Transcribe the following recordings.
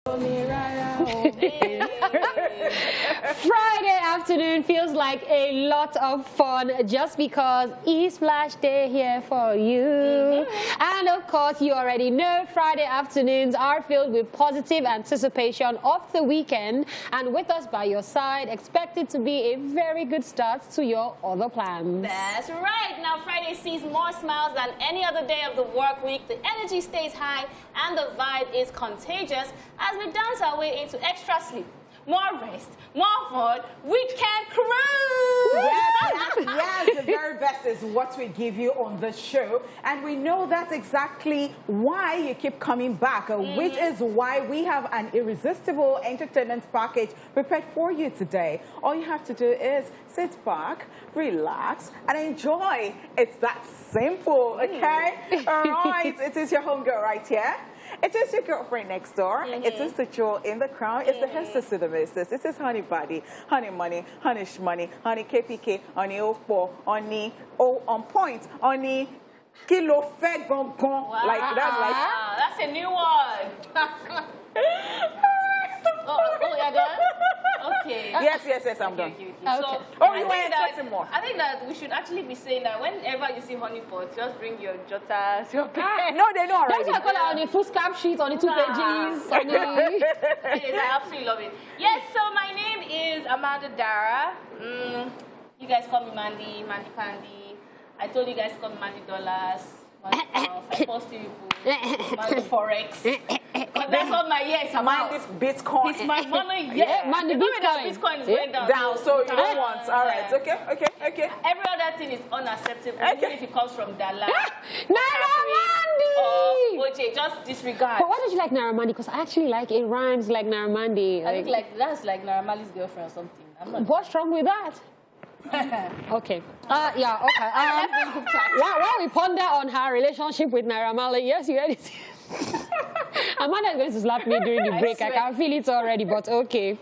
Friday afternoon feels like a lot of fun just because ESplash Day here for you. And of course, you already know Friday afternoons are filled with positive anticipation of the weekend. And with us by your side, expected to be a very good start to your other plans. That's right. Now, Friday sees more smiles than any other day of the work week. The energy stays high and the vibe is contagious as we dance our way into extra sleep, more rest, more fun, weekend cruise! Yes, the very best is what we give you on the show. And we know that's exactly why you keep coming back, which is why we have an irresistible entertainment package prepared for you today. All you have to do is sit back, relax, and enjoy. It's that simple, okay? All right, it is your homegirl right here. It is your girlfriend next door. It is the jewel in the crown. It's the hostess to the mistress. It is honey body, honey money, honey shmoney, honey KPK, honey Opo, honey on point, honey kilo fed gon gon. Wow. Like that's that's a new one. oh, you're done? Okay. Yes, I'm done. Okay. So, you want to talk more? I think that we should actually be saying that whenever you see honey pot, just bring your jotters, your pen. No, they know already. Don't you call it on the foolscap sheet, on the 2 pages? Yes, I absolutely love it. Yes, so my name is Amanda Dara. You guys call me Mandy Pandy. I told you guys to call me Mandy Dollars. I post you Mandy Forex. That's what my year is about. Mandy Bitcoin. It's my money, Mandy Bitcoin. Bitcoin is going down. So you don't want. All right. Okay. Every other thing is unacceptable, even if it comes from Dala. Naramandi! Or OJ, just disregard. But why don't you like Naramandi? Because I actually like it rhymes like Naramandi. I think that's like Naramali's girlfriend or something. I'm not What's wrong with that? Okay. While we ponder on her relationship with Naira Marley, yes, you heard it. Amanda is going to slap me during the break. I can feel it already, but okay.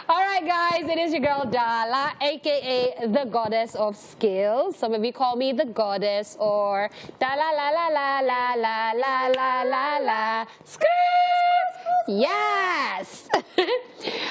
All right, guys, it is your girl Dala, a.k.a. the goddess of skills. Some of you call me the goddess or Dala la la la la la la la la la. Skills! Yes!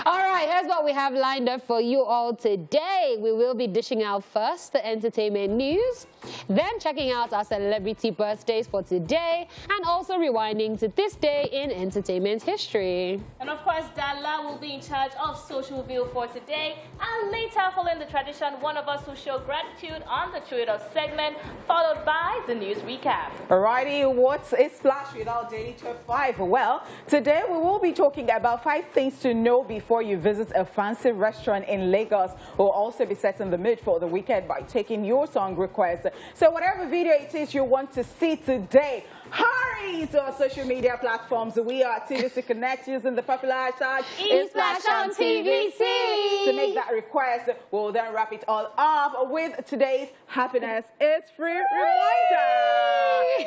All right, here's what we have lined up for you all today. We will be dishing out first the entertainment news, then checking out our celebrity birthdays for today, and also rewinding to this day in entertainment history. And of course, Dala will be in charge of social bill for today, and later, following the tradition, one of us will show gratitude on the Trade Off segment, followed by the news recap. Alrighty, what's ESplash without Daily Top 5? Well, today we will be talking about 5 things to know before you visit a fancy restaurant in Lagos. We'll also be setting the mood for the weekend by taking your song requests. So whatever video it is you want to see today, hurry to our social media platforms. We are TVC Connect using the popular hashtag ESplash on TVC. To make that request, we'll then wrap it all up with today's Happiness is Free reminder.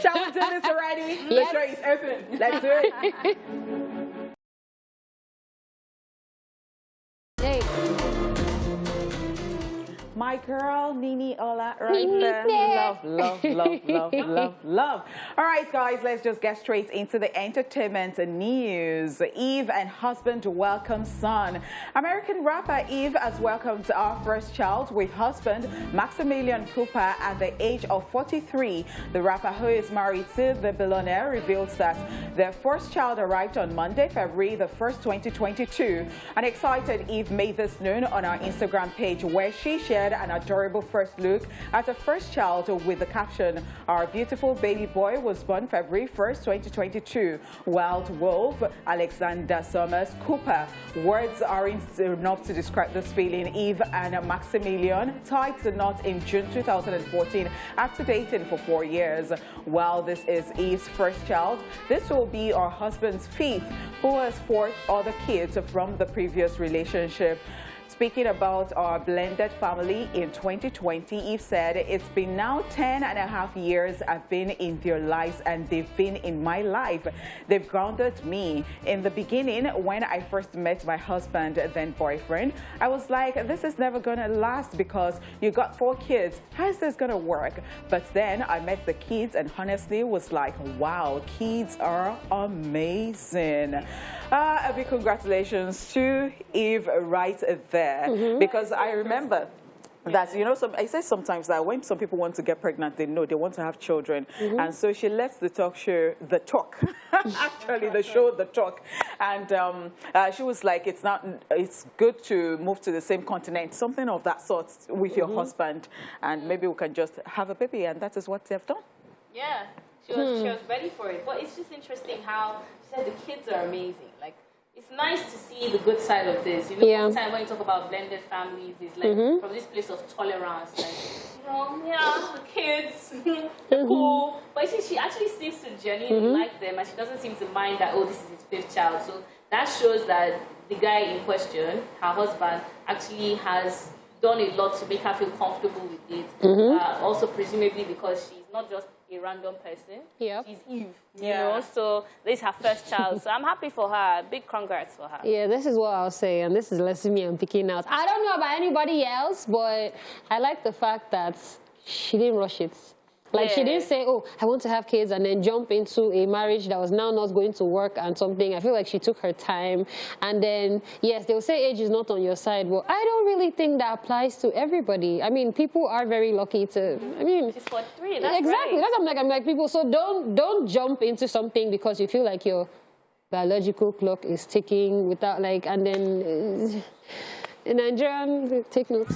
Shall we do this already? Yes. The show is open. Let's do it. Hey. My girl, Nini Ola, right there. Love. All right, guys, let's just get straight into the entertainment news. Eve and husband welcome son. American rapper Eve has welcomed our first child with husband Maximilian Cooper at the age of 43. The rapper, who is married to the billionaire, reveals that their first child arrived on Monday, February the 1st, 2022. An excited Eve made this known on our Instagram page, where she shared an adorable first look at her first child with the caption, "Our beautiful baby boy was born February 1st, 2022. Wild Wolf, Alexander Summers Cooper." Words aren't enough to describe this feeling. Eve and Maximilian tied the knot in June 2014 after dating for 4 years. While this is Eve's first child, this will be her husband's 5th, who has 4 other kids from the previous relationship. Speaking about our blended family in 2020, Eve said, "It's been now 10.5 years I've been in their lives and they've been in my life. They've grounded me. In the beginning, when I first met my husband, then boyfriend, I was like, this is never gonna last because you got 4 kids. How is this gonna work? But then I met the kids and honestly was like, wow, kids are amazing." A big congratulations to Eve right there, because I remember that, you know, I say sometimes that when some people want to get pregnant, they know they want to have children. And so she lets the talk show, actually the show, The Talk. And she was like, it's good to move to the same continent, something of that sort with your husband. And maybe we can just have a baby. And that is what they've done. Yeah, she was ready for it. But it's just interesting how she said the kids are amazing. Like, it's nice to see the good side of this. You know, most time when you talk about blended families, it's like from this place of tolerance, like, you know, yeah, the kids, they're cool. But she actually seems to genuinely like them, and she doesn't seem to mind that, oh, this is his fifth child. So that shows that the guy in question, her husband, actually has done a lot to make her feel comfortable with it. Also, presumably because she's not just a random person. She's Eve, you know, so this is her first child. So I'm happy for her. Big congrats for her. Yeah, this is what I'll say, and this is lesson me I'm picking out. I don't know about anybody else, but I like the fact that she didn't rush it. Like, she didn't say, oh, I want to have kids, and then jump into a marriage that was now not going to work and something. I feel like she took her time. And then, yes, they'll say age is not on your side, but I don't really think that applies to everybody. I mean, people are very lucky to, I mean... She's 43, that's exactly. right. That's what I'm like, people, so don't jump into something because you feel like your biological clock is ticking without, like, and then... in Nigerian, take notes.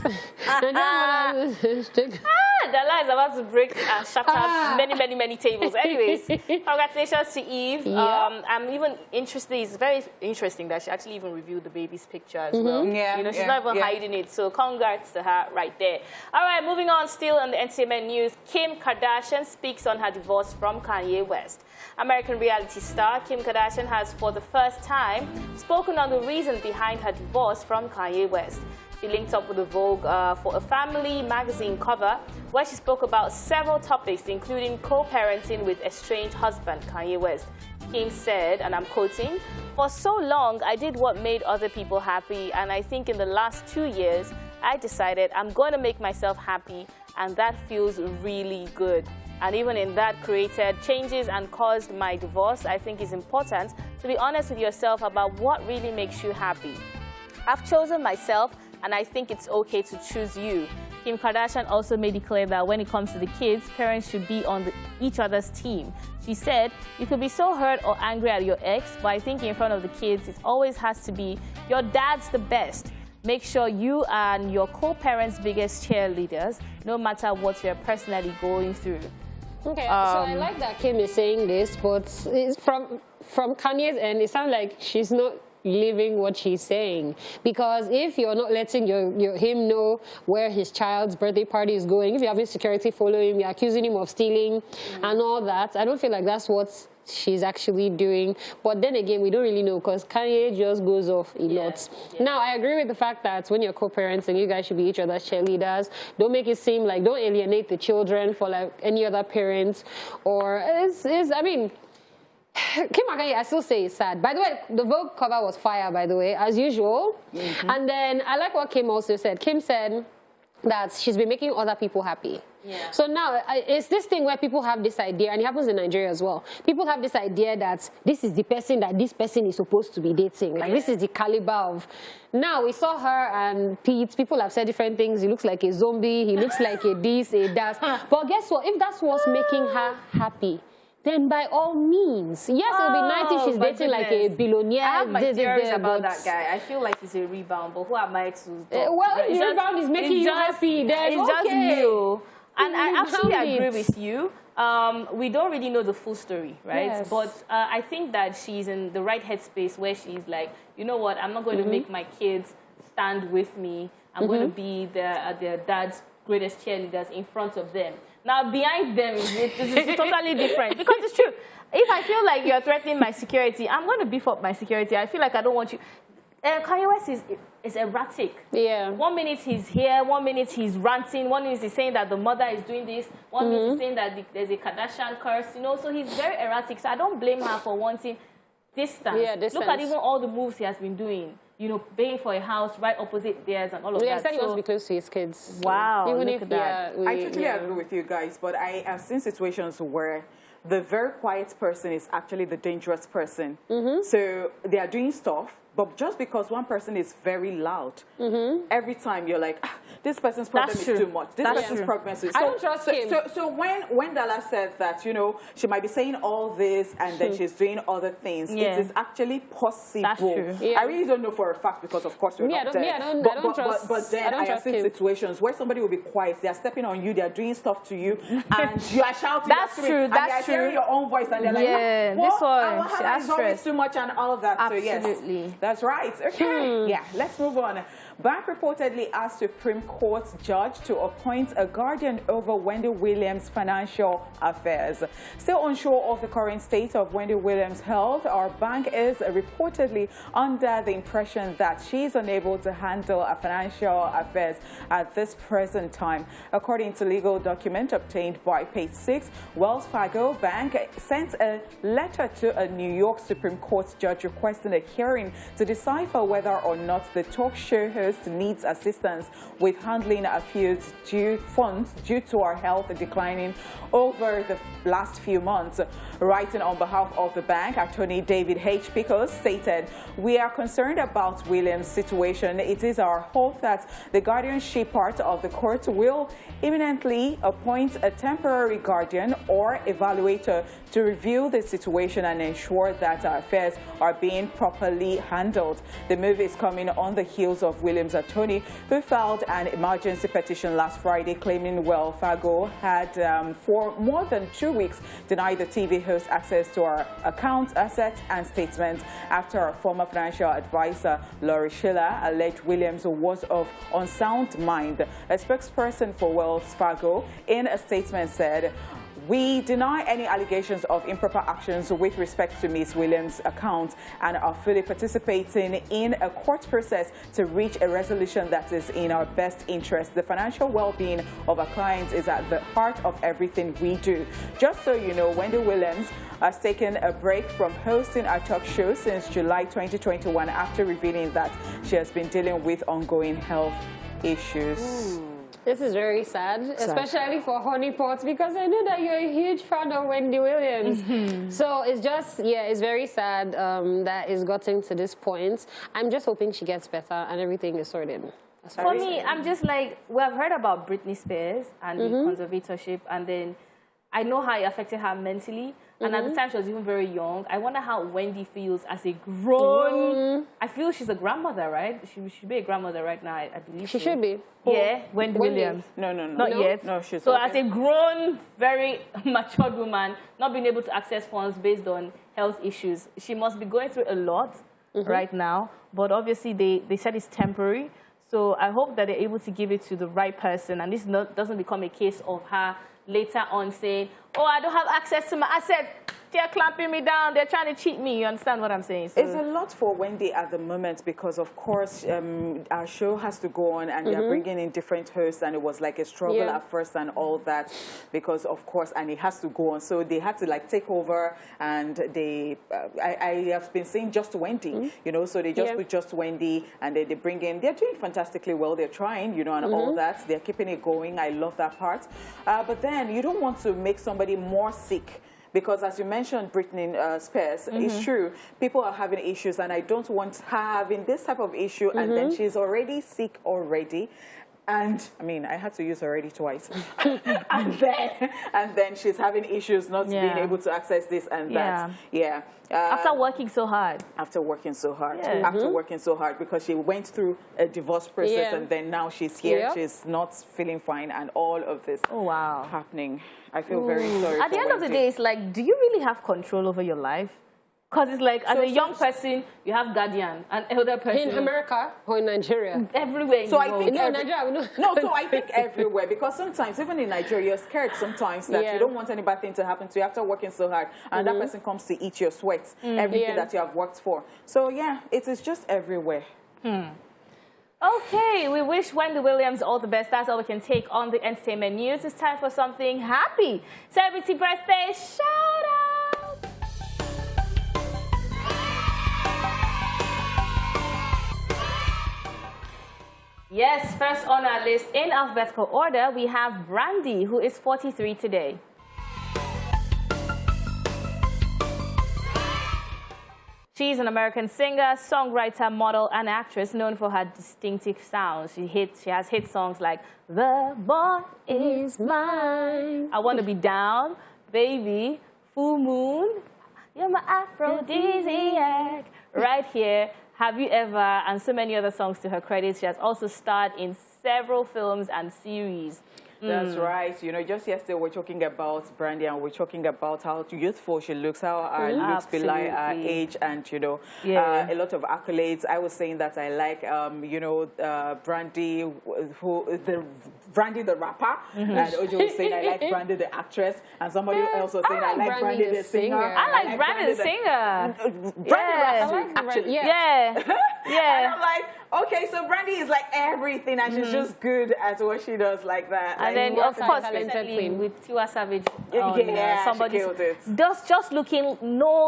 Dala is about to break and shatter many tables. Anyways, congratulations to Eve. I'm even interested. It's very interesting that she actually even reviewed the baby's picture as well. You know, she's not even hiding it. So congrats to her right there. All right, moving on. Still on the entertainment news, Kim Kardashian speaks on her divorce from Kanye West. American reality star Kim Kardashian has, for the first time, spoken on the reason behind her divorce from Kanye West. She linked up with the Vogue for a family magazine cover where she spoke about several topics, including co-parenting with estranged husband Kanye West. Kim said, and I'm quoting, "For so long, I did what made other people happy, and I think in the last 2 years, I decided I'm going to make myself happy, and that feels really good. And even in that created changes and caused my divorce. I think it's important to be honest with yourself about what really makes you happy. I've chosen myself, and I think it's okay to choose you." Kim Kardashian also made it clear that when it comes to the kids, parents should be on each other's team. She said, "You could be so hurt or angry at your ex, but I think in front of the kids, it always has to be, your dad's the best. Make sure you and your co-parents' biggest cheerleaders, no matter what you're personally going through." Okay, so I like that Kim is saying this, but it's from Kanye's end, it sounds like she's not living what she's saying. Because if you're not letting him know where his child's birthday party is going, if you're having security follow him, you're accusing him of stealing and all that, I don't feel like that's what she's actually doing. But then again, we don't really know because Kanye just goes off a lot. Now, I agree with the fact that when you're co-parents and you guys should be each other's cheerleaders, don't make it seem like, don't alienate the children for like any other parents. Or, I mean, Kim Kardashian, I still say it's sad. By the way, the Vogue cover was fire, by the way, as usual. And then I like what Kim also said. Kim said that she's been making other people happy. So now, it's this thing where people have this idea, and it happens in Nigeria as well. People have this idea that this is the person that this person is supposed to be dating. Like, this is the caliber of... Now, we saw her and Pete. People have said different things. He looks like a zombie. He looks like a this, a that. But guess what? If that's what's making her happy, then by all means, yes, it'll be nice if she's dating like a billionaire. I have my theories about that guy. I feel like he's a rebound, but who am I to... well, if the rebound is making you happy, then it's just you. And I absolutely agree with you. We don't really know the full story, right? But I think that she's in the right headspace where she's like, you know what, I'm not going to make my kids stand with me. I'm going to be their dad's greatest cheerleaders in front of them. Now, behind them, it's totally different. Because it's true. If I feel like you're threatening my security, I'm going to beef up my security. I feel like I don't want you... Kanye West is erratic. 1 minute he's here, 1 minute he's ranting, 1 minute he's saying that the mother is doing this, 1 minute he's saying that there's a Kardashian curse, you know, so he's very erratic. So I don't blame her for wanting distance. Look at even all the moves he has been doing. You know, paying for a house right opposite theirs and all of that. Yeah, he said he wants to be close to his kids. Wow, even if that. I totally agree with you guys, but I have seen situations where the very quiet person is actually the dangerous person. So they are doing stuff, but just because one person is very loud, every time you're like, this person's problem is too much. This person's problem is too much. I don't trust him. So when Dala said that, you know, she might be saying all this and then she's doing other things, it is actually possible. That's true. I really don't know for a fact because, of course, we're not there. I don't trust. But then I have seen situations where somebody will be quiet, they are stepping on you, they are doing stuff to you, and you are shouting. That's true. And they are hearing your own voice, and they're like, this one, is always too much and all that. Absolutely. So yes, that's right. Okay, yeah, let's move on. Bank reportedly asked Supreme Court judge to appoint a guardian over Wendy Williams' financial affairs. Still unsure of the current state of Wendy Williams' health, our bank is reportedly under the impression that she is unable to handle her financial affairs at this present time. According to legal document obtained by Page 6, Wells Fargo Bank sent a letter to a New York Supreme Court judge requesting a hearing to decipher whether or not the talk show host needs assistance with handling a few funds due to her health declining over the last few months. Writing on behalf of the bank, attorney David H. Pickles stated, "We are concerned about Williams' situation. It is our hope that the guardianship part of the court will imminently appoint a temporary guardian or evaluator to review the situation and ensure that our affairs are being properly handled." The move is coming on the heels of Williams' attorney, who filed an emergency petition last Friday claiming Wells Fargo had for more than 2 weeks denied the TV host access to her account, assets, and statements after her former financial advisor, Laurie Schiller, alleged Williams was of unsound mind. A spokesperson for Wells Fargo in a statement said, "We deny any allegations of improper actions with respect to Ms. Williams' account and are fully participating in a court process to reach a resolution that is in our best interest. The financial well-being of our clients is at the heart of everything we do." Just so you know, Wendy Williams has taken a break from hosting a talk show since July 2021 after revealing that she has been dealing with ongoing health issues. This is very sad, especially for Honeypot, because I know that you're a huge fan of Wendy Williams. So it's just, it's very sad that it's gotten to this point. I'm just hoping she gets better and everything is sorted. For me, I'm just like, we've heard about Britney Spears and the conservatorship, and then I know how it affected her mentally. And at the time, she was even very young. I wonder how Wendy feels as a grown... I feel she's a grandmother, right? She should be a grandmother right now, I believe She should be. Yeah, Wendy Williams. No. Not yet. No, she's so as a grown, very matured woman, not being able to access funds based on health issues, she must be going through a lot right now. But obviously, they said it's temporary. So I hope that they're able to give it to the right person. And this doesn't become a case of her later on saying, "Oh, I don't have access to my asset. They're clamping me down. They're trying to cheat me." You understand what I'm saying? So it's a lot for Wendy at the moment because, of course, our show has to go on and they're bringing in different hosts, and it was like a struggle at first and all that because, of course, and it has to go on. So they had to like take over, and they, I have been saying just Wendy, you know, so they just put just Wendy, and they bring in, they're doing fantastically well. They're trying, you know, and all that. They're keeping it going. I love that part. But then you don't want to make somebody more sick. Because as you mentioned, Britney Spears, it's true, people are having issues, and I don't want her having this type of issue, and then she's already sick already. And, I mean, I had to use already twice. and then she's having issues not being able to access this and that. After working so hard. After working so hard. After working so hard, because she went through a divorce process, and then now she's here. She's not feeling fine, and all of this happening. I feel very sorry At the end of the day, it's like, do you really have control over your life? Because it's like, as a young person, you have guardian, an elder person. In America or in Nigeria? Everywhere. So I think Nigeria, so I think everywhere, because sometimes, even in Nigeria, you're scared sometimes that you don't want any bad thing to happen to you after working so hard, and that person comes to eat your sweat, everything that you have worked for. So yeah, it is just everywhere. Okay, we wish Wendy Williams all the best. That's all we can take on the entertainment news. It's time for something happy. Celebrity birthday shout out! Yes, first on our list in alphabetical order, we have Brandy, who is 43 today. She's an American singer, songwriter, model, and actress known for her distinctive sound. She has hit songs like The Boy Is Mine, I Want to Be Down, Baby, Full Moon, You're My Aphrodisiac, Right Here, Have You Ever, and so many other songs to her credit. She has also starred in several films and series. That's right. You know, just yesterday we're talking about Brandy and we're talking about how youthful she looks, how her looks belie her age, and you know, a lot of accolades. I was saying that I like, you know, Brandy, Brandy the rapper, and Ojo was saying I like Brandy the actress, and somebody else was saying I like Brandy the singer. I like Brandy the singer. Brandy Yeah. And I'm like, okay, so Brandy is like everything, and she's just good at what she does, like that. And then, of course, with Tiwa Savage, somebody just looking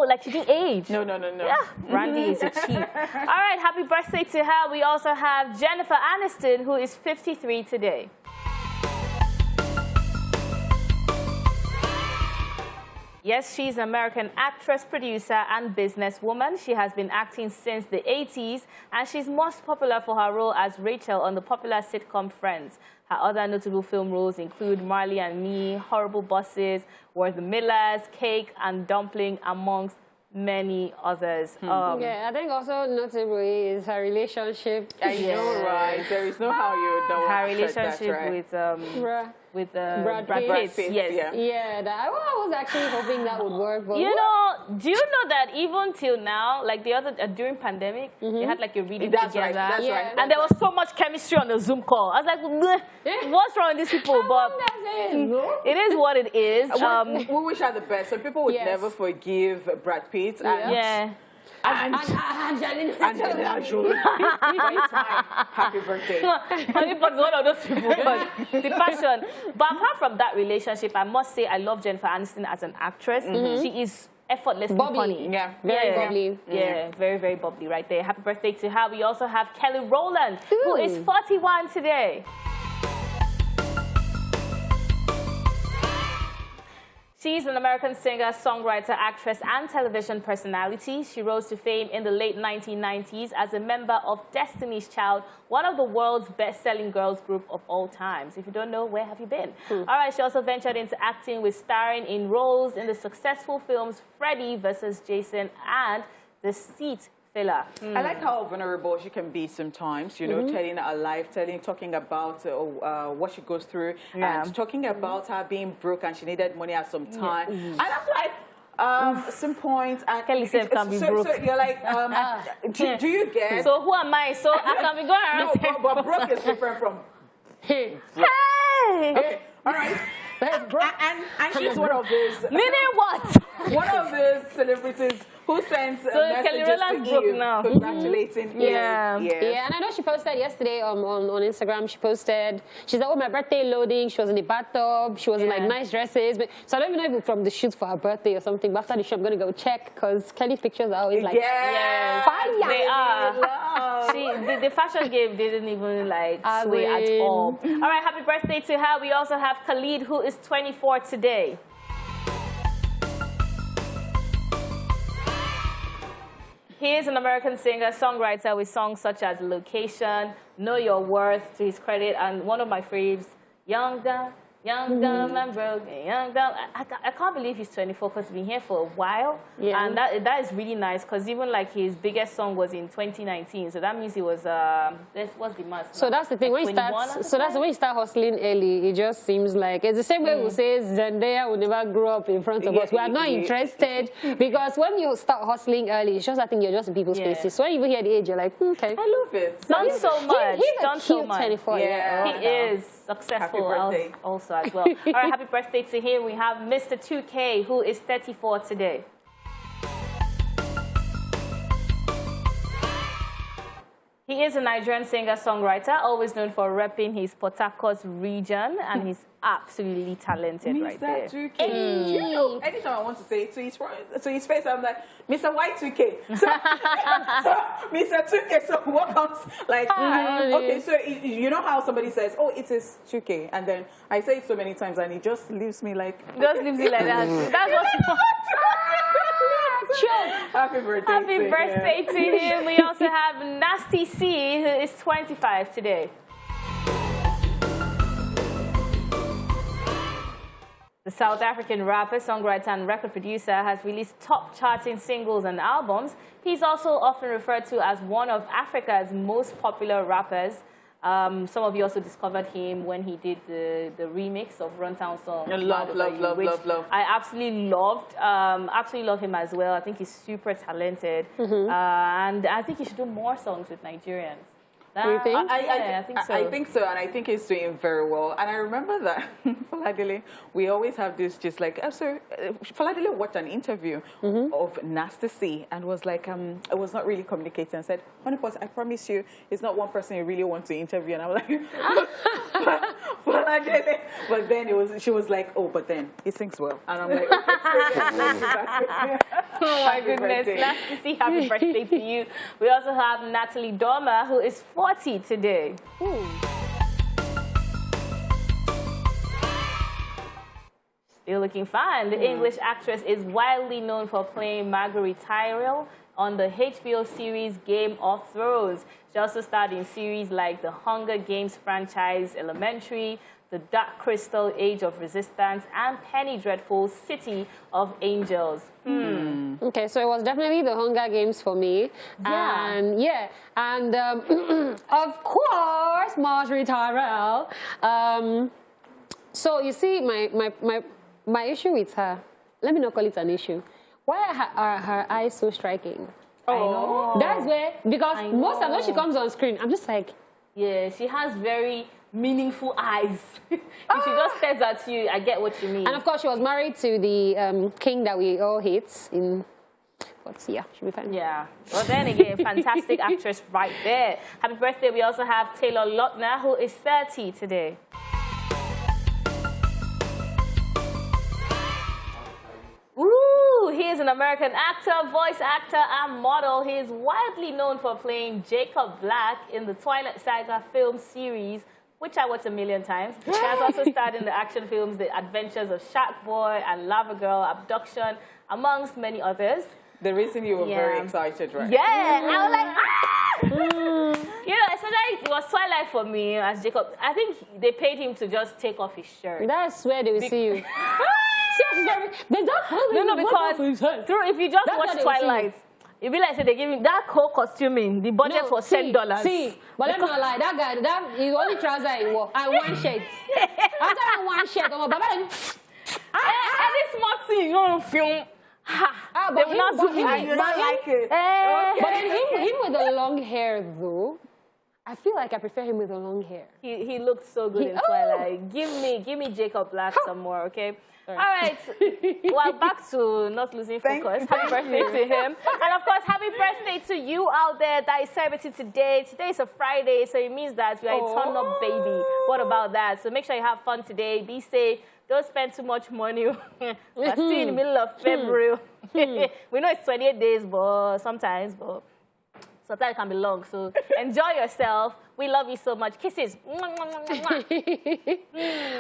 like she didn't age. No. Yeah, Brandy is a cheat. All right, happy birthday to her. We also have Jennifer Aniston, who is 53 today. Yes, she's an American actress, producer, and businesswoman. She has been acting since the 80s, and she's most popular for her role as Rachel on the popular sitcom Friends. Her other notable film roles include Marley and Me, Horrible Bosses, We're the Millers, Cake and Dumpling, amongst many others. I think also notably is her relationship. I know, right? There is no how you don't her relationship with Brad Pitt. Yes. I was actually hoping that would work. But you know, do you know that even till now, like the other during pandemic, they had like a reading together. That's right. And there was so much chemistry on the Zoom call. I was like, what's wrong with these people? But it is what it is. We wish her the best. Some people would never forgive Brad Pitt. And Angelina Jolie. Happy birthday. One of those people, the passion. But apart from that relationship, I must say I love Jennifer Aniston as an actress. She is effortlessly funny. Very bubbly. Yeah, very, very bubbly right there. Happy birthday to her. We also have Kelly Rowland, who is 41 today. She's an American singer, songwriter, actress, and television personality. She rose to fame in the late 1990s as a member of Destiny's Child, one of the world's best-selling girls group of all times. If you don't know, where have you been? All right, she also ventured into acting with starring in roles in the successful films Freddy vs. Jason and The Seat Filler. I like how vulnerable she can be sometimes, you know, telling her life, talking about what she goes through, and talking about her being broke and she needed money at some time. And I'm like, some points, and Kelly said can be broke. So you're like, do you get? So who am I? So I can be going around. No, but broke is different from. Hey! Okay, all right. And she's one of those. Meaning what? One of those celebrities who sends messages to you congratulating. Yeah, and I know she posted yesterday on Instagram. She said, oh, my birthday loading. She was in the bathtub. She was in like nice dresses. So I don't even know if it's from the shoot for her birthday or something. But after the shoot, I'm gonna go check because Kelly pictures are always like fire. They are. The fashion game didn't even like sway at all. All right, happy birthday to her. We also have Khalid, who is 24 today. He is an American singer, songwriter with songs such as Location, Know Your Worth, to his credit, and one of my faves, Young Dumb, and Broken, Young Dumb. I can't believe he's 24 because he's been here for a while. And that is really nice because even like his biggest song was in 2019. So that means he was, what's the month? So that's the thing. Like when you start hustling early, it just seems like, it's the same way we say Zendaya will never grow up in front of us. We are not interested because when you start hustling early, it's just I think you're just in people's faces. So when you even hear the age, you're like, okay. I love it. Done so much. He's a cute 24. He is successful also as well. All right, happy birthday to him. We have Mr. 2K, who is 34 today. He is a Nigerian singer-songwriter, always known for repping his Port Harcourt region, and he's absolutely talented right there. Mr. 2K. You know, anytime I want to say it to his face, I'm like, Mr. Y2K. So, Mr. 2K, so what comes? Like, okay, so you know how somebody says, oh, it is 2K, and then I say it so many times, and it just leaves me like... Just leaves you like that. That's what... choke. Happy birthday. Happy birthday to him. We also have Nasty C, who is 25 today. The South African rapper, songwriter, and record producer has released top-charting singles and albums. He's also often referred to as one of Africa's most popular rappers. Some of you also discovered him when he did the remix of Runtown song. Love. I absolutely loved. Absolutely love him as well. I think he's super talented. And I think he should do more songs with Nigerians. You think? I think so. I think so, and I think he's doing very well. And I remember that Faladele, we always have this just like, Faladele watched an interview of Nasty C and was like, I was not really communicating and said, Honeypot, I promise you, it's not one person you really want to interview. And I'm like, Faladele. But then she was like, oh, but then he sings well. And I'm like, okay. Oh my goodness, Nasty C, happy birthday to you. We also have Natalie Dormer, who is 40 today. Ooh. Still looking fine. The English actress is widely known for playing Margaret Tyrell on the HBO series Game of Thrones. She also starred in series like the Hunger Games franchise Elementary, The Dark Crystal Age of Resistance, and Penny Dreadful's City of Angels. Okay, so it was definitely the Hunger Games for me. Yeah. And of course, Marjorie Tyrell. So you see, my issue with her, let me not call it an issue. Why are her eyes so striking? Oh, That's where, because most of when she comes on screen, I'm just like, yeah, she has very meaningful eyes. If she just stares at you, I get what you mean. and of course she was married to the king that we all hate in, she'll be fine. Yeah. Well, then again, fantastic actress right there. Happy birthday. We also have Taylor Lautner, who is 30 today. Ooh, he is an American actor, voice actor, and model. He is widely known for playing Jacob Black in the Twilight Saga film series, which I watched 1,000,000 times. He has also starred in the action films The Adventures of Shark Boy and Lava Girl Abduction, amongst many others. The reason you were very excited, right? Yeah, I was like, ah! You know, especially it was Twilight for me as Jacob. I think they paid him to just take off his shirt. That's where they will see you. They don't No, because if you just watch Twilight, it'd be like, say they give him that whole costuming, the budget was $10. See, but let me not lie, that guy, he's only trouser he wore, and one shirt. After one shirt, oh, Baba, and this smart thing, you want to film. but him, but then him with the long hair, though, I feel like I prefer him with the long hair. He looked so good in Twilight. Give me Jacob Black some more, okay? All right. Well, back to not losing focus. Happy birthday to him. And of course, happy birthday to you out there that is celebrating today. Today is a Friday, so it means that you are a turn-up baby. What about that? So make sure you have fun today. Be safe. Don't spend too much money. We're still in the middle of February. We know it's 28 days, but sometimes it can be long. So enjoy yourself. We love you so much. Kisses. All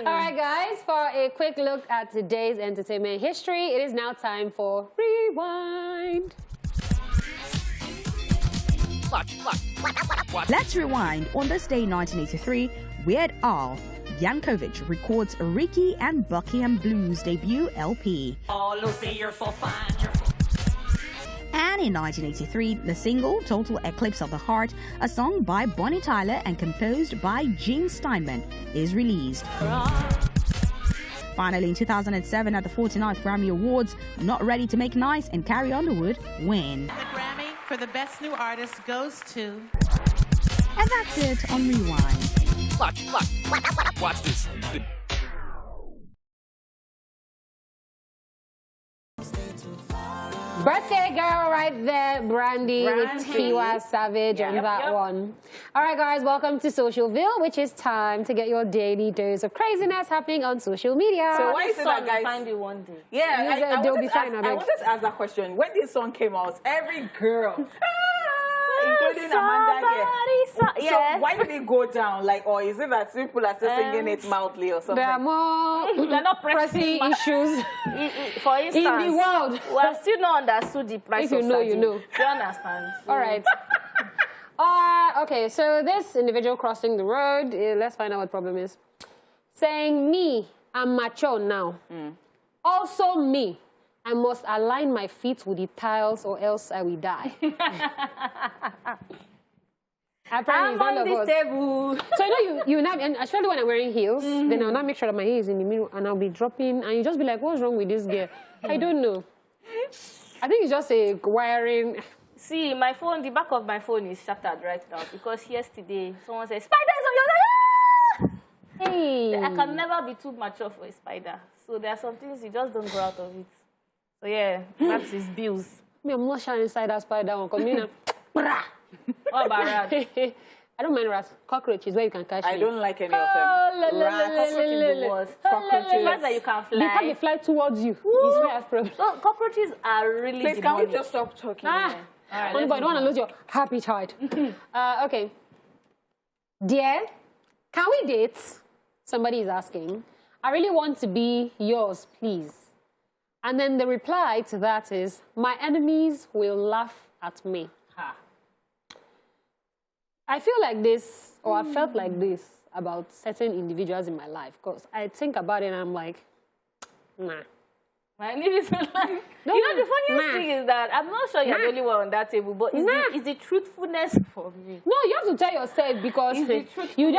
right, guys, for a quick look at today's entertainment history, it is now time for Rewind. Let's rewind. On this day in 1983, Weird Al Yankovic records Ricky and Buckingham Blues debut LP. Oh, Lucy, you're so fine. And in 1983, the single Total Eclipse of the Heart, a song by Bonnie Tyler and composed by Gene Steinman, is released. Finally, in 2007, at the 49th Grammy Awards, Not Ready to Make Nice and Carrie Underwood win. The Grammy for the Best New Artist goes to... And that's it on Rewind. Watch this. Birthday girl right there, Brandy with Tiwa Savage on that one. All right, guys, welcome to Socialville, which is time to get your daily dose of craziness happening on social media. So why is it that, guys? Find you one day. Yeah, they'll be fine. I wanted to ask that question. When this song came out, every girl... including Amanda here. So Yes. why did it go down? Like, or is it that people are still singing it mildly or something? There are more They're not pressing pressing issues For instance, in the world. we have still not understood the price If you of know, you sardine. know. Do you understand? All right. Okay, so this individual crossing the road, let's find out what the problem is. Saying, me, I'm mature now. Also me, I must align my feet with the tiles or else I will die. Apparently, it's all I'm on of this us. table. So you now, and especially when I'm wearing heels, then I'll not make sure that my heel is in the middle, and I'll be dropping, and you just be like, what's wrong with this girl? I don't know. I think it's just a wiring. See, my phone, the back of my phone is shattered right now because yesterday someone said, spiders on your leg! Hey. I can never be too mature for a spider. So there are some things you just don't grow out of it. So yeah, that's his bills. Me, I'm not sure inside that spider one, because me, What about rats? I don't mind rats. Cockroaches, where you can catch I me. don't like any of them. Rats, Cockroach is the worst. cockroaches. The fact that you can The fact they fly. fly towards you is where I have problem. So cockroaches are really Please, can we demonic. just stop talking? Ah, All right, only let's boy, I don't want to lose your appetite. Okay. Dear, can we date? Somebody is asking. I really want to be yours, please. And then the reply to that is, my enemies will laugh at me. I feel like this, or I felt like this about certain individuals in my life, because I think about it and I'm like, nah. My name is like, No, you know, the funniest nah. thing is that I'm not sure you're the only one on that table, but it's the truthfulness for me. No, you have to tell yourself, because It's the you just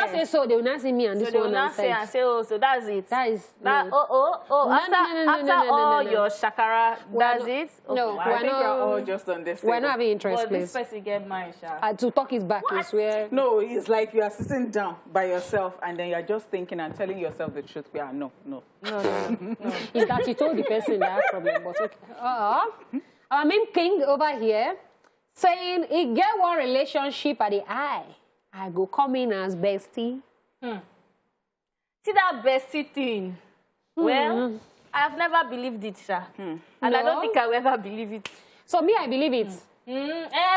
truthfulness. say so, they will not see me and So this they will one not say outside. and say, oh, so that's it. That is... That, no. oh, No, after, no, after no, all no. your shakara, that's not- it? Oh, no, wow. I we're think not- you're all just on this We're table. not having interest, But this please. person get mine, Sha. To talk his back is where... No, it's like you are sitting down by yourself and then you're just thinking and telling yourself the truth. Yeah, no. No. Is that you told the person that problem, but okay. Our main king over here saying, he get one relationship at the eye. I go come in as bestie. See that bestie thing? Well, I've never believed it, Sha. And I No? don't think I'll ever believe it. So me, I believe it.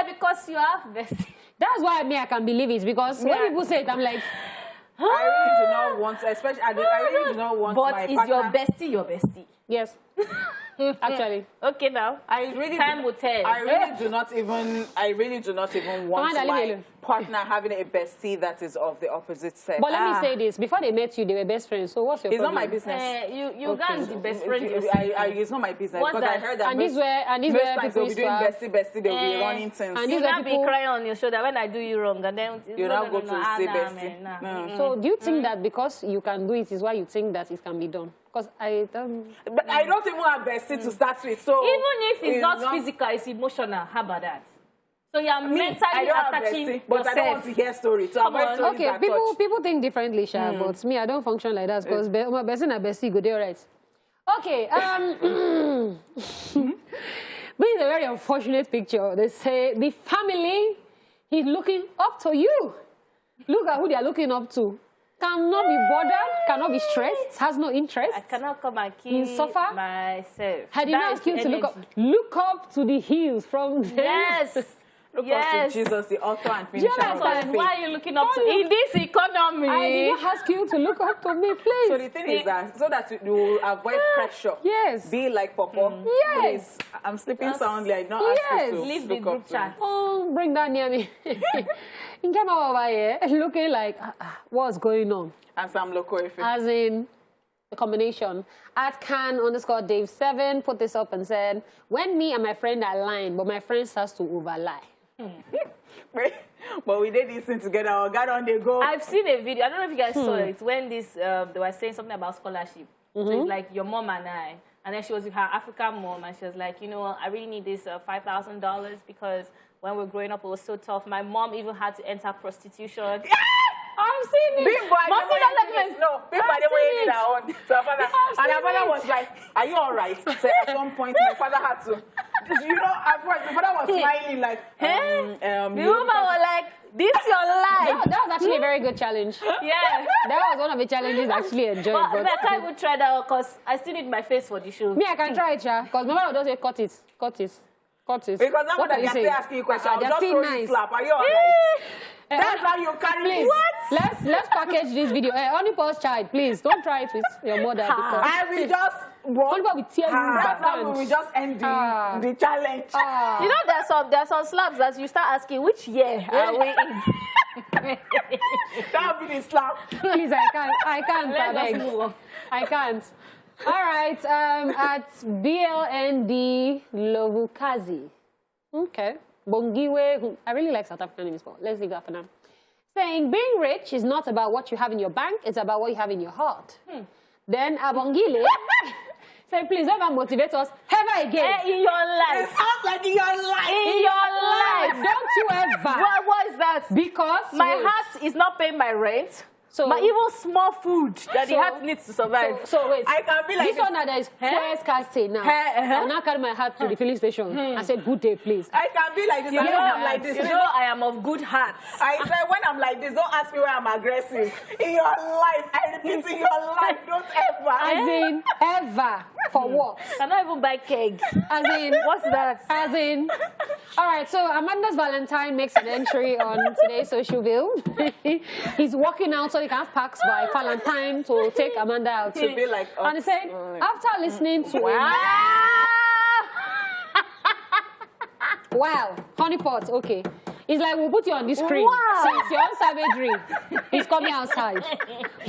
Because you have bestie. That's why me, I can believe it, because when people say it, I'm like, I really do not want, especially, I really do not want my But is partner. your bestie your bestie? yes. Actually. Okay, now. I really Time will tell. I really do not even want Amanda, leave me my alone. partner having a bestie that is of the opposite sex. But let me say this. Before they met you, they were best friends. So what's your It's not problem? my business. You guys the best friend yourself. It's not my business What's because I that? heard that And these most were times people they'll be used to doing have... bestie, they'll be running things. and You these are not be people- crying on your shoulder when I do you wrong, and then You now go to say bestie. Nah. No. So do you think that because you can do it is why you think that it can be done? Because I don't... But I don't even have bestie to start with. So Even if it's not physical, it's emotional. How about that? So you're Me, mentally I don't have attaching bestie, but I don't want yourself. to hear stories. So Come avoid on. stories Okay, that people touch. think differently, Sha, but me, I don't function like that because my best and bestie go there, right? Okay, this is a very unfortunate picture. They say the family is looking up to you. Look at who they are looking up to. Cannot be bothered, cannot be stressed, has no interest. I cannot come and You kill suffer? myself. I did not That ask you is to energy. look up to the hills from there. Yes. Look Yes. up to Jesus, the author and finisher of understand? our faith. Why are you looking up to you- in this economy? I did not ask you to look up to me, please. So the thing is that so that you will avoid pressure. Yes. Be like Papa. Yes. Please, I'm sleeping soundly. I don't ask Yes. you to Leave the look group up to chat. me. Oh, bring that near me. In came over here looking like, what's going on? And some local effect. As in, the combination. At Can_Dave7 put this up and said, when me and my friend are lying, but my friend starts to overlie. But we did this thing together. Oh, God, on they go. I've seen a video. I don't know if you guys saw it. When this, they were saying something about scholarship. So it's like your mom and I. And then she was with her African mom, and she was like, you know, I really need this $5,000 because when we were growing up, it was so tough. My mom even had to enter prostitution. I've seen it. Big boy, Mom, they see that were like in- no, big boy, I've they were seen in it. their own. So her father, I've and her seen father it. was like, "Are you all right?" So at some point, my father had to, you know, at first the father was smiling like, The you woman was like, this your life. That was actually a very good challenge. Yeah. That was one of the challenges I actually enjoyed. But But I can't even try that because I still need my face for the show. me, I can try it, Sha. Because my mother will just say, cut it. Cut it. Because now What that are you they're saying? still asking you questions, I'll They're just still throw you nice. slap. Are you alright? That's how you carry Please, What? let's package this video. Only pause child, please. Don't try it with your mother. Because I will just Only we tear you that's how we back. will just end the challenge. You know, there's some slaps that you start asking, which year are we in? That will be the slap. Please, I can't. Let us I beg. move on. I can't. All right, at BLND Lovukazi. Okay. Bongiwe. I really like South African names, but let's leave that for now. Saying being rich is not about what you have in your bank, it's about what you have in your heart. Then Abongile say, please don't motivate us ever again. In your life. It sounds like in your life. In your life. Don't you ever. What is that? Because My wait. heart is not paying my rent. So- my even small food that the So- heart needs to survive. So wait. I can be like this one that is first casting now. I will now carry my heart to the filling station. I said, good day, please. I can be like this. You I know, know I'm like this. you know I am of good heart. I said when I'm like this, don't ask me why I'm aggressive. In your life, I repeat, in your life, don't ever. As in, ever. For what? I don't even buy cake. As in, What's that? as in. All right, so Amanda's Valentine makes an entry on today's social bill. He's walking out so he can have packs by Valentine to take Amanda out. To be like us. And he said, after listening to wow, honeypot, okay. It's like, we'll put you on the screen. Wow. Since you're on savagery, he's coming outside.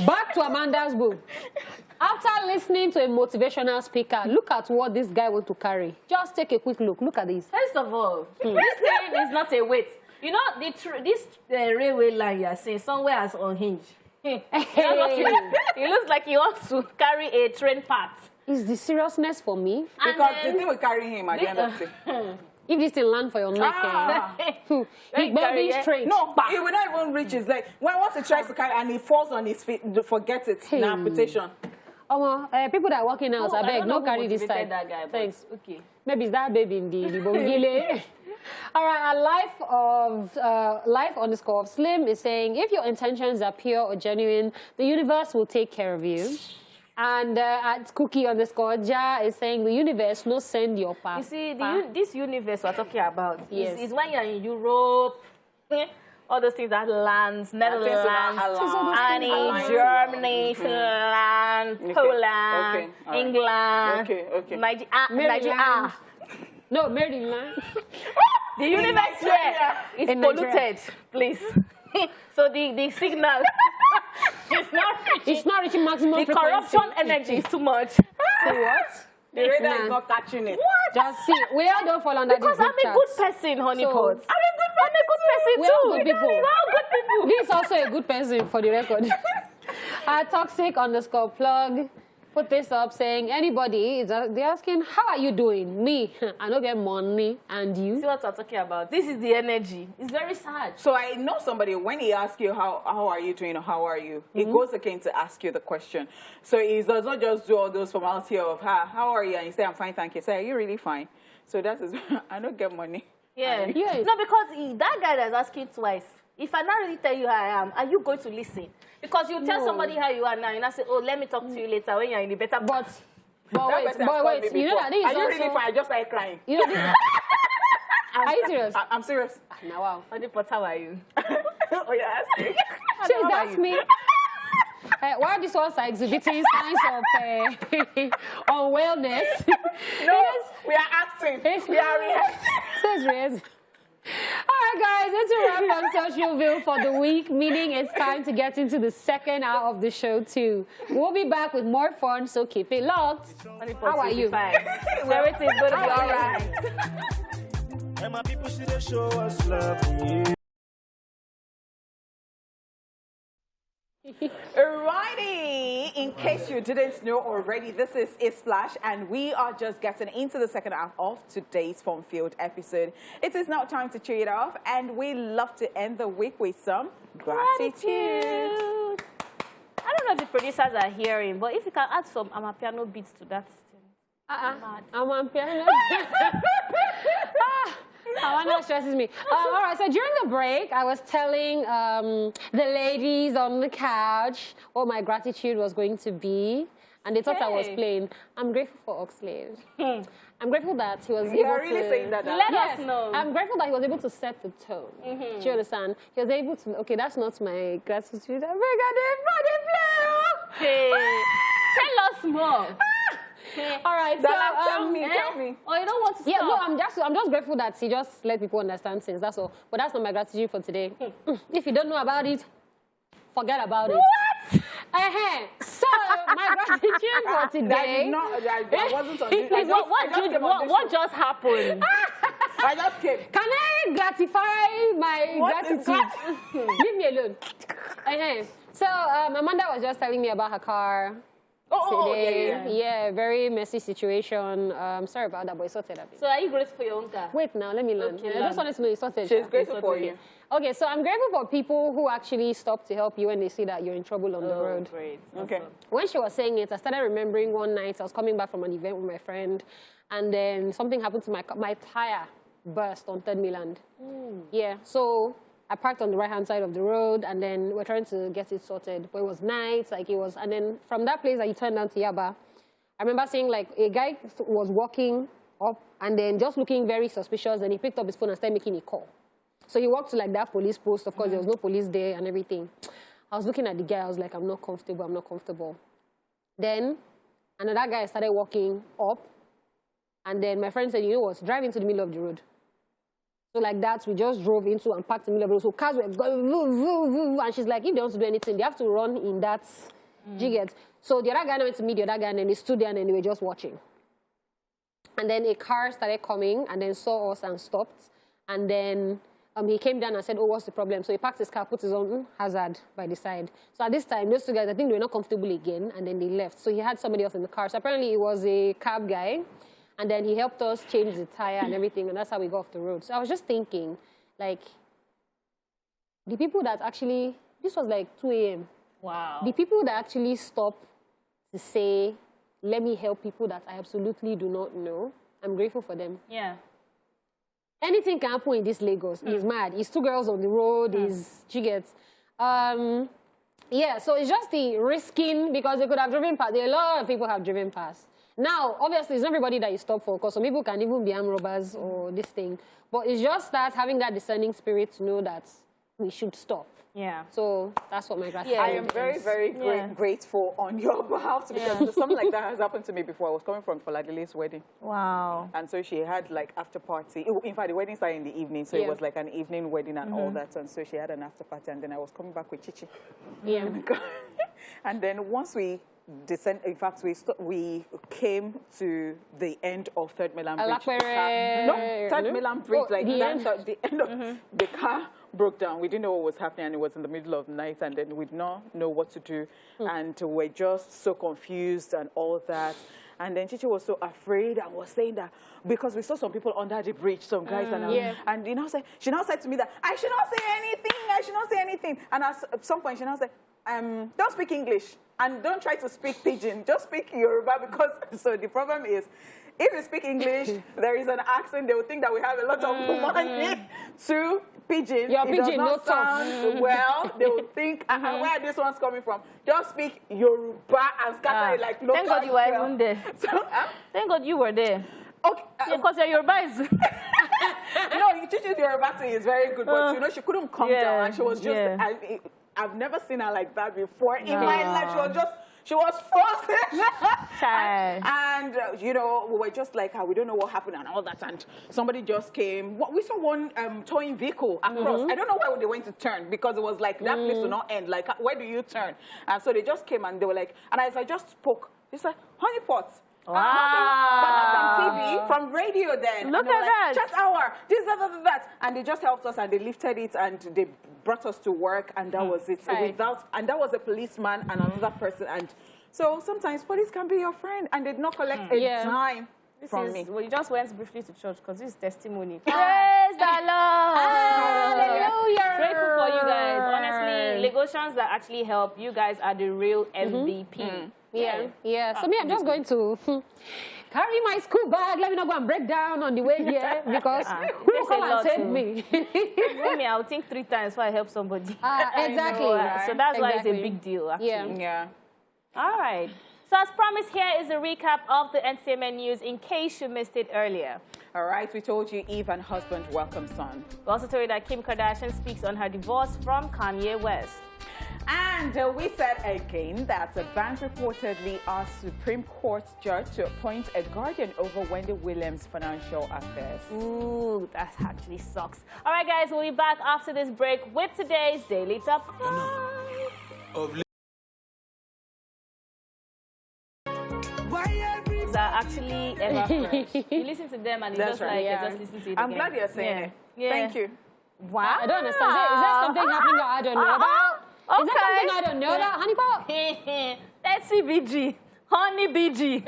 Back to Amanda's book. After listening to a motivational speaker, look at what this guy wants to carry. Just take a quick look. Look at this. First of all, this thing is not a weight. You know, this railway line you are seeing somewhere has unhinged. Hey. It looks like he wants to carry a train part. Is the seriousness for me? Because the thing will carry him at the end of the day. If this thing land for your neck, he better be straight. No, he will not even reach his leg. Once he tries to carry and he falls on his feet, forget it. Hey. Now, amputation. People that are working out, I beg, no carry this side. That guy, Thanks. Okay. Maybe it's that baby in the bongile. All right, life underscore of Slim is saying, if your intentions are pure or genuine, the universe will take care of you. And at Cookie underscore Ja is saying, the universe no send your path. You see, this universe we're talking about Yes. is when you're in Europe, all those things that lands, Netherlands, and in Germany, Finland, Poland, England, Nigeria. No, Maryland. The universe here is In polluted, Nigeria. please. So the signal is not reaching. It's not reaching maximum The frequency. corruption energy is too much. So what? The radar Nah. is not catching it. Just see, we all don't fall under Because this I'm a good person, honey So- pot. I'm a good person We're too. all good people. We're all good people. This is also a good person for the record. Toxic underscore plug put this up saying, anybody, they're asking, how are you doing? Me, I don't get money. And you? See what I'm talking about? This is the energy. It's very sad. So I know somebody, when he asks you, how are you doing, or how are you, he goes again to ask you the question. So he does not just do all those formalities of, how are you? And you say, I'm fine, thank you. Say, are you really fine? So that is, I don't get money. Yeah. Yes. No, because that guy that's asking twice, if I not really tell you how I am, are you going to listen? Because you tell somebody how you are now, and I say, oh, let me talk to you later when you're in the better. But That wait, person has called wait. me You know before. that this is Are you also... really fine? I just started crying. You know this... Are you serious? I'm serious. Now, wow. Honey pot, how are you? Oh, yeah, ask me. Please ask me. Why these ones are exhibiting signs of unwellness? No, we are acting. We are rehearsing. Says Reyes. All right, guys, it's a wrap on Social Bill for the week, meaning it's time to get into the second hour of the show, too. We'll be back with more fun, so keep it locked. Honey pot, How are you? fine. So everything's going to be all right. And my people see the show us love. Yeah. Alrighty, in case you didn't know already, this is ESplash, and we are just getting into the second half of today's Fun-Filled episode. It is now time to cheer it off, and we love to end the week with some gratitude. I don't know if the producers are hearing, but if you can add some amapiano beats to that thing. I'm on piano. That stresses me. All right, so during the break, I was telling the ladies on the couch what my gratitude was going to be. and they thought I was Hey. playing. I'm grateful for Oxlade. I'm grateful that he was able You're really to... saying that. Let Yes, us know. I'm grateful that he was able to set the tone. Do you understand? He was able to... Okay, that's not my gratitude. I'm Hey, tell us more. All right, Dala, tell me. Oh, you don't want to Yeah, stop? no, I'm just grateful that he just let people understand things. That's all. But that's not my gratitude for today. If you don't know about it, forget about it. What? So my gratitude for today. I wasn't on this. Please, what just happened? I just came. Can I gratify my What is gratitude? Leave me alone. So Amanda was just telling me about her car. Today. Yeah, very messy situation. Sorry about that, but it's sorted a bit. So are you grateful for your own car? Wait now, let me learn. Okay, I just wanted to know it's sorted. She's grateful for you. Okay, so I'm grateful for people who actually stop to help you when they see that you're in trouble on the road. Great. Okay. When she was saying it, I started remembering one night I was coming back from an event with my friend, and then something happened to my car. My tire burst on 3rd Mainland. Yeah, so I parked on the right-hand side of the road, and then we're trying to get it sorted. But it was night, like it was, and then from that place that you turned down to Yaba, I remember seeing like a guy was walking up and then just looking very suspicious, and he picked up his phone and started making a call. So he walked to like that police post. Of course, there was no police there and everything. I was looking at the guy. I was like, I'm not comfortable. I'm not comfortable. Then another guy started walking up, and then my friend said, you know what, drive into the middle of the road. So like that, we just drove into and parked in the middle of the road. So cars were going, voo, voo, voo, and she's like, if they want to do anything, they have to run in that jigget. So the other guy went to meet the other guy, and then they stood there, and then they were just watching. And then a car started coming, and then saw us and stopped. And then he came down and said, oh, what's the problem? So he parked his car, put his own hazard by the side. So at this time, those two guys, I think they were not comfortable again, and then they left. So he had somebody else in the car. So apparently it was a cab guy. And then he helped us change the tire and everything, and that's how we got off the road. So I was just thinking, like, the people that actually, this was like 2 a.m. Wow. The people that actually stop to say, let me help people that I absolutely do not know, I'm grateful for them. Yeah. Anything can happen in this Lagos. It's mad. It's 2 girls on the road. It's jiggets. Yeah, so it's just the risking, because they could have driven past. A lot of people have driven past. Now, obviously, it's not everybody that you stop for, because some people can even be armed robbers or this thing. But it's just that having that discerning spirit to know that we should stop. Yeah. So that's what my gratitude I am very, very grateful on your behalf, because something like that has happened to me before. I was coming from Faladele's wedding. Wow. And so she had like after party. In fact, the wedding started in the evening, so it was like an evening wedding and all that. And so she had an after party, and then I was coming back with Chichi. Yeah. And then once we descended, in fact, we came to the end of 3rd Mainland Bridge. No, 3rd Mainland Bridge, like the end of the car broke down. We didn't know what was happening, and it was in the middle of the night, and then we did not know what to do, and we're just so confused and all that. And then Chichi was so afraid and was saying that because we saw some people under the bridge, some guys, and you know, she now said to me that I should not say anything, I should not say anything. And at some point, she now said, don't speak English and don't try to speak Pidgin, just speak Yoruba, because so the problem is, if you speak English, there is an accent, they will think that we have a lot of money to Pidgin. Your Pidgin does not sound well. They will think, where this one's coming from? Just speak Yoruba and scatter it like local. Thank God you were even there. So, Thank God you were there. okay. Because your Yoruba is... No, Chichi's Yoruba thing is very good, but you know, she couldn't calm down, and she was just, I've never seen her like that before in my life. She was frozen. And, you know, we were just like, we don't know what happened and all that. And somebody just came. We saw one towing vehicle across. I don't know where they went to turn, because it was like, that place will not end. Like, where do you turn? And so they just came, and they were like, and as I just spoke, they said, honey pots. Wow. But not from TV, from radio then. Look at that. Chat hour, this, that. And they just helped us, and they lifted it, and they brought us to work, and that was it. Right. And that was a policeman and another person. And so sometimes police can be your friend, and they did not collect a dime from me. Well, you just went briefly to church, because this is testimony. Praise the Lord. Hallelujah. Grateful for you guys. Honestly, Lagosians that actually help, you guys are the real MVP. Yeah. So me, I'm just going to carry my school bag. Let me not go and break down on the way here, because who will come and save me? Me, I'll think 3 times before I help somebody. Exactly. So that's why it's a big deal, actually. Yeah. All right. So as promised, here is a recap of the entertainment news in case you missed it earlier. All right, we told you Eve and husband welcome son. We also told you that Kim Kardashian speaks on her divorce from Kanye West. And we said again that the bank reportedly asked Supreme Court judge to appoint a guardian over Wendy Williams' financial affairs. Ooh, that actually sucks. All right, guys, we'll be back after this break with today's Daily Top 5. Are actually ever fresh. You listen to them and it's just like you're just listening to it I'm again. glad you're saying it. Thank you. Wow. I don't understand. Is there something happening that I don't know about? Is there something I don't know about, honey pot? Let's see BG. Honey BG.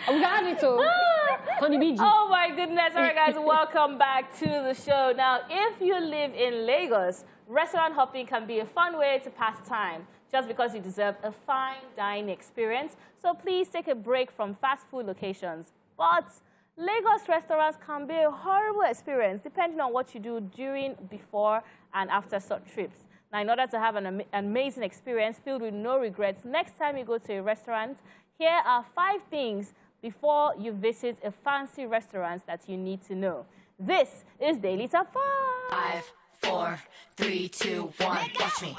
We got it too. Honey BG. Oh my goodness. All right, guys, welcome back to the show. Now, if you live in Lagos, restaurant hopping can be a fun way to pass time, just because you deserve a fine dining experience. So please take a break from fast food locations. But Lagos restaurants can be a horrible experience depending on what you do during, before, and after such trips. Now, in order to have an amazing experience filled with no regrets, next time you go to a restaurant, here are 5 things before you visit a fancy restaurant that you need to know. This is Daily Top 5. 5, 4, 3, 2, 1, watch me.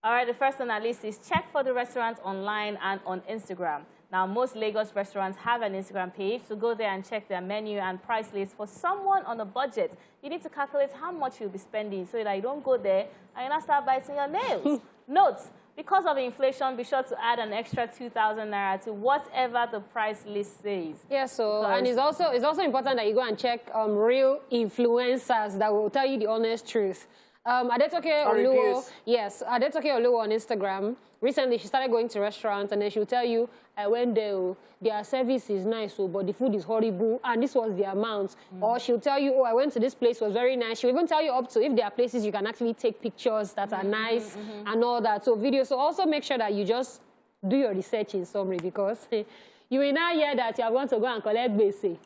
All right, the first on our list is check for the restaurants online and on Instagram. Now, most Lagos restaurants have an Instagram page, so go there and check their menu and price list. For someone on a budget, you need to calculate how much you'll be spending so that you don't go there and you not start biting your nails. Note, because of inflation, be sure to add an extra 2,000 naira to whatever the price list says. Yeah, so, and it's also important that you go and check real influencers that will tell you the honest truth. Adetoke Oluwo, yes, Adetoke Oluwo on Instagram. Recently, she started going to restaurants, and then she'll tell you, I went there, their service is nice, but the food is horrible, and this was the amount. Or she'll tell you, oh, I went to this place, it was very nice. She'll even tell you up to if there are places you can actually take pictures that are nice and all that. So videos. So also make sure that you just do your research in summary, because you will now hear that you are going to go and collect basic.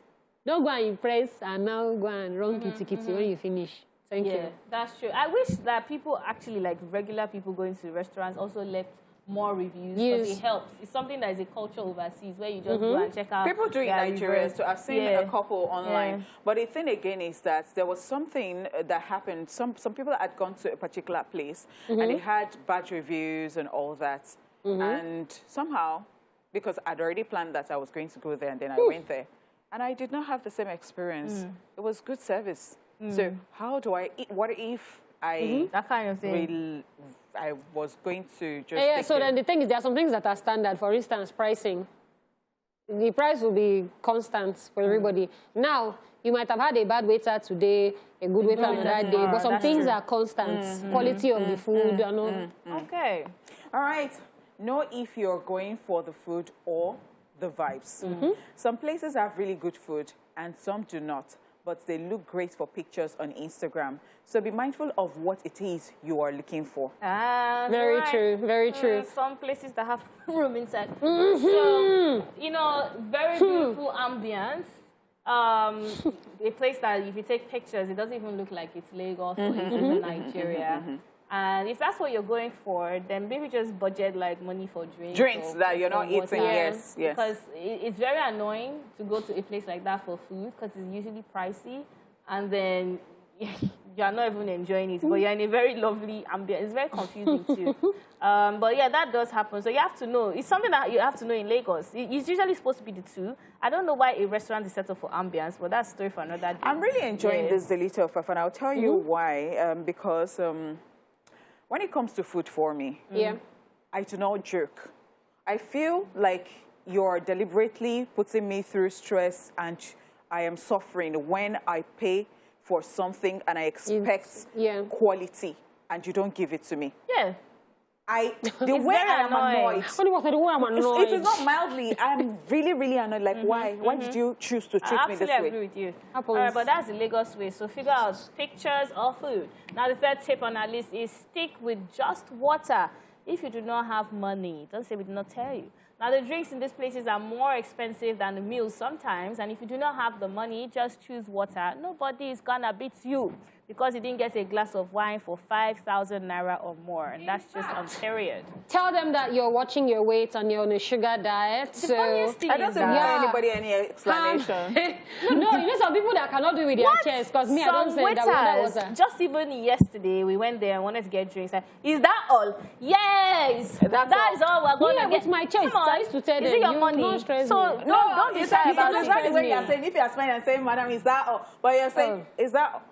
Don't go and impress and now go and run kitty when you finish. Thank you. That's true. I wish that people actually, like regular people going to restaurants, also left more reviews, because it helps. It's something that is a culture overseas where you just go and check out. People do it in Nigeria, so I've seen a couple online. But the thing again is that there was something that happened. Some people had gone to a particular place and they had bad reviews and all that. And somehow, because I'd already planned that I was going to go there, and then I went there, and I did not have the same experience. It was good service. So how do I eat? What if I that kind of thing? I was going to just so then the thing is, there are some things that are standard. For instance, pricing. The price will be constant for everybody. Now, you might have had a bad waiter today, a good waiter another day, but some things are constant. Quality of the food and all. Okay. All right. Know if you're going for the food or the vibes. Some places have really good food and some do not, but they look great for pictures on Instagram. So be mindful of what it is you are looking for. Very true, very true. Some places that have room inside. So, you know, very beautiful ambience. A place that if you take pictures, it doesn't even look like it's Lagos or it's even Nigeria. And if that's what you're going for, then maybe just budget like money for drinks. Drinks that you're not eating, yes. Because it's very annoying to go to a place like that for food because it's usually pricey. And then you're not even enjoying it, but you're in a very lovely ambience. It's very confusing too. But yeah, that does happen. So you have to know. It's something that you have to know in Lagos. It's usually supposed to be the two. I don't know why a restaurant is set up for ambience, but that's a story for another day. I'm really enjoying this Daily Top 5, and I'll tell you why. Because when it comes to food for me, I do not joke. I feel like you're deliberately putting me through stress and I am suffering when I pay for something and I expect quality and you don't give it to me. Yeah. The way I am annoyed. It is not mildly. I'm really, really annoyed. Like, why? Why did you choose to treat me this way? I agree with you. All right, but that's the Lagos way. So figure out pictures or food. Now, the third tip on our list is stick with just water if you do not have money. Don't say we did not tell you. Now, the drinks in these places are more expensive than the meals sometimes. And if you do not have the money, just choose water. Nobody is going to beat you. because he didn't get a glass of wine for 5,000 naira or more. And that's just on period. Tell them that you're watching your weight and you're on a sugar diet. The funniest thing I is don't that give anybody any explanation. No, you know some people that cannot do it with their chest, because me, I don't some say that water waiters, water. just even yesterday, we went there and wanted to get drinks. Like, is that all? Yes! That is all we're going to get. With my chest, Come on. I used to tell Is them, it your you money? don't stress So, me. don't it's decide about not the it. way you're saying. If you're smiling and saying, madam, is that all? But you're saying, is that all?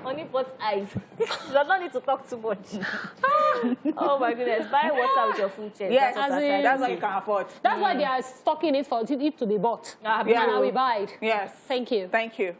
Only put eyes. You don't need to talk too much. Oh my goodness. Buy water with your full chest. Yes, That's what you can afford. That's why they are stocking it for it to be bought. Yeah. And I will buy it. Yes. Thank you. Thank you.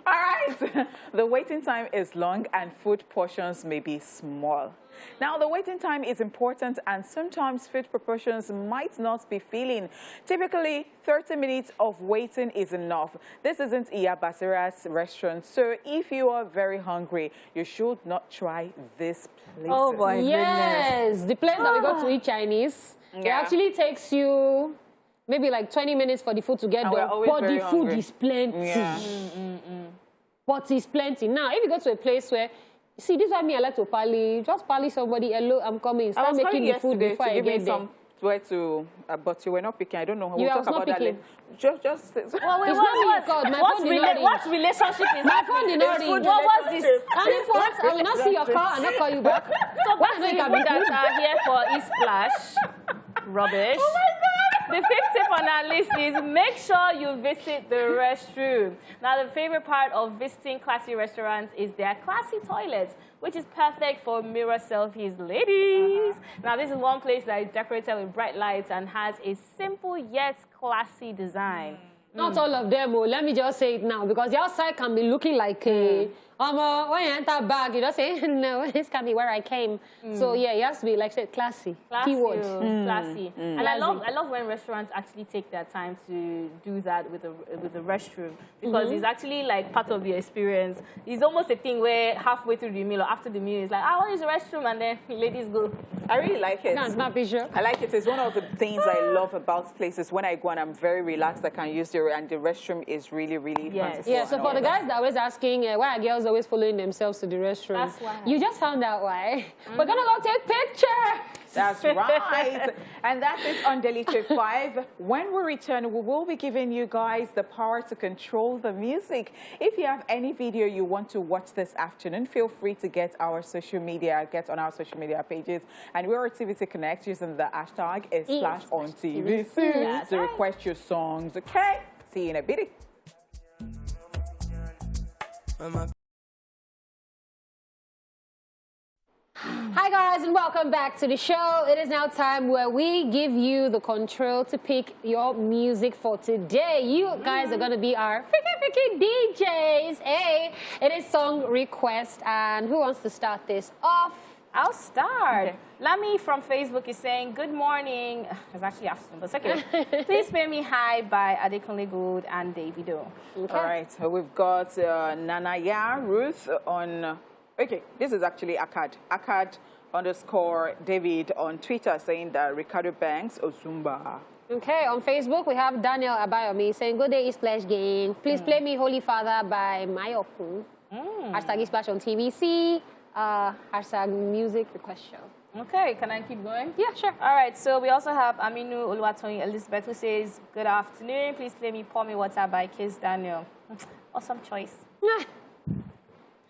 All right. The waiting time is long and food portions may be small. Now, the waiting time is important and sometimes food proportions might not be filling. Typically, 30 minutes of waiting is enough. This isn't Iya Basira's restaurant, so if you are very hungry, you should not try this place. Oh, boy. Yes, the place that we go to eat Chinese, it Yeah. actually takes you maybe like 20 minutes for the food to get And we're done. always But very the food hungry. is plenty. Yeah. But it's plenty. Now, if you go to a place where, see, this is why me, I like to pally. Just pally somebody, hello, I'm coming. I Start was making calling the food yesterday before to I give me get there. somewhere to, but you were not picking. I don't know. You We'll was talk not about that picking. later. Just. It's not me you called. My phone did not ring. What relationship is My that? phone did not ring. What was this? And if what, I will not see your call and not call you back. So back to the people that are here for ESplash. Rubbish. Oh my God. The fifth tip on our list is make sure you visit the restroom. Now, the favorite part of visiting classy restaurants is their classy toilets, which is perfect for mirror selfies, ladies. Now, this is one place that is decorated with bright lights and has a simple yet classy design. Not all of them, oh. Let me just say it now, because the outside can be looking like a, when you enter bag, you just say, no, this can be where I came. So yeah, it has to be like said, classy. Keyword. Classy. And I love when restaurants actually take their time to do that with the restroom, because it's actually like part of the experience. It's almost a thing where halfway through the meal or after the meal, it's like, I want to use the restroom, and then ladies go. I really like it. No, it's not picture. I like it. It's one of the things I love about places. When I go and I'm very relaxed, I can use and the restroom is really, really Yes. fancy. Yeah, so for the guys that are always asking, why are girls always following themselves to the restroom? That's why. You just found out why. We're gonna go take pictures. That's right. And that's it on Daily Trip 5. When we return, we will be giving you guys the power to control the music. If you have any video you want to watch this afternoon, feel free to get on our social media pages. And we're Activity Connect using the hashtag ESplash on TVC to request your songs. Okay? See you in a bit. Hi guys, and welcome back to the show. It is now time where we give you the control to pick your music for today. You guys are gonna be our freaking DJs. Hey, it is song request, and who wants to start this off? I'll start. Okay. Lami from Facebook is saying, good morning. It's actually afternoon, but it's okay. Please pay me high by Adekunle Gold and Davido. Okay. All right, so we've got Nanaya Ruth on... Okay, this is actually Akkad_David on Twitter saying that Ricardo Banks Ozumba. Okay, on Facebook we have Daniel Abayomi saying, good day, ESplash Gang. Please play me Holy Father by Mayokun. Hashtag ESplash on TVC. Hashtag music request show. Okay, can I keep going? Yeah, sure. All right, so we also have Aminu Oluwatoyin Elizabeth who says, good afternoon. Please play me Pour Me Water by Kiss Daniel. Awesome choice.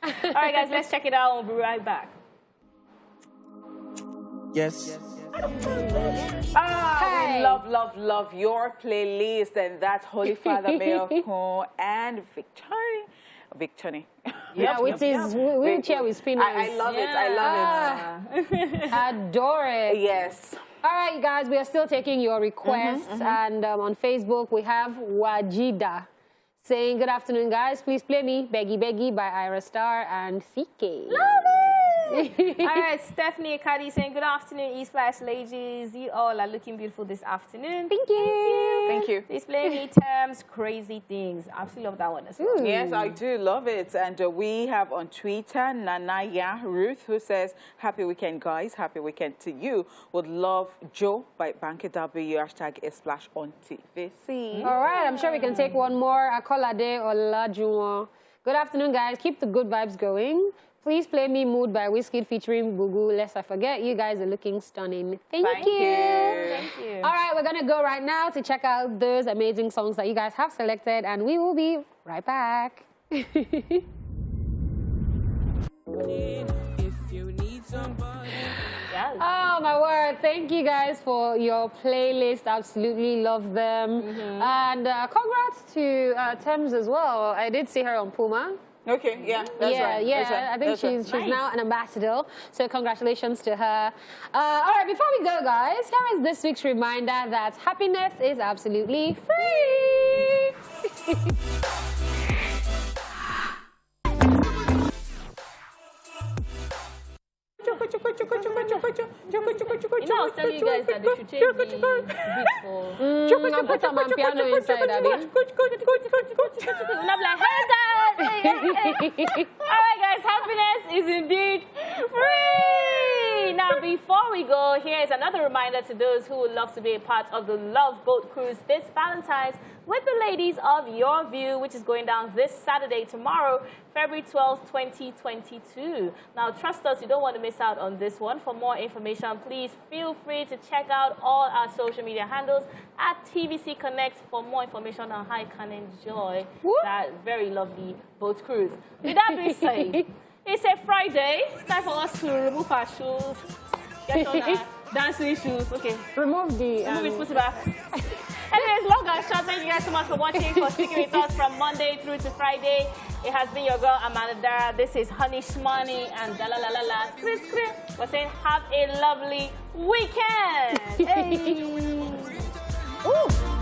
All right, guys, let's check it out. We'll be right back. Yes. We love your playlist, and that's Holy Father Mayokun and Victory. Yeah, with his wheelchair with spinners. I love it. I love it. Adore it. Yes. All right, guys, we are still taking your requests. And on Facebook, we have Wajida saying, good afternoon, guys. Please play me Beggy Beggy by Ira Star and CK. Love it! All right, Stephanie Akadi saying, good afternoon, ESplash ladies. You all are looking beautiful this afternoon. Thank you. Thank you. Please play me Terms Crazy Things. I absolutely love that one as well. Yes, I do love it. And we have on Twitter, Nanaya Ruth, who says, happy weekend, guys. Happy weekend to you. Would love Joe by Banky W, hashtag ESplash on TVC. All right, I'm sure we can take one more. Akolade Olajuwon Good afternoon, guys. Keep the good vibes going. Please play me Mood by Wizkid featuring Bugu. Lest I forget, you guys are looking stunning. Thank you. Thank you. All right, we're going to go right now to check out those amazing songs that you guys have selected, and we will be right back. If you need somebody. Yes. Oh, my word. Thank you guys for your playlist. Absolutely love them. And congrats to Thames as well. I did see her on Puma. Okay, yeah, that's right. Yeah, That's right. I think That's she's now an ambassador. So congratulations to her. All right, before we go, guys, here is this week's reminder that happiness is absolutely free. You know, I was telling you guys that they should change the beat for. I'll put some piano inside, Abby. And I'm like, hey, guys. All right, guys, happiness is indeed free. Now, before we go, here's another reminder to those who would love to be a part of the Love Boat Cruise this Valentine's with the ladies of Your View, which is going down this Saturday, tomorrow, February 12th, 2022. Now, trust us, you don't want to miss out on this one. For more information, please feel free to check out all our social media handles at TVC Connect for more information on how you can enjoy that very lovely boat cruise. With that being said, it's a Friday. It's time for us to remove our shoes, get on our dancing shoes. Okay. Remove the... Remove it, put it back. Anyways, long and short, thank you guys so much for watching, for sticking with us from Monday through to Friday. It has been your girl, Amanda Dara. This is Honey Shmoney and Dala La La La. We're saying have a lovely weekend. Hey. Ooh.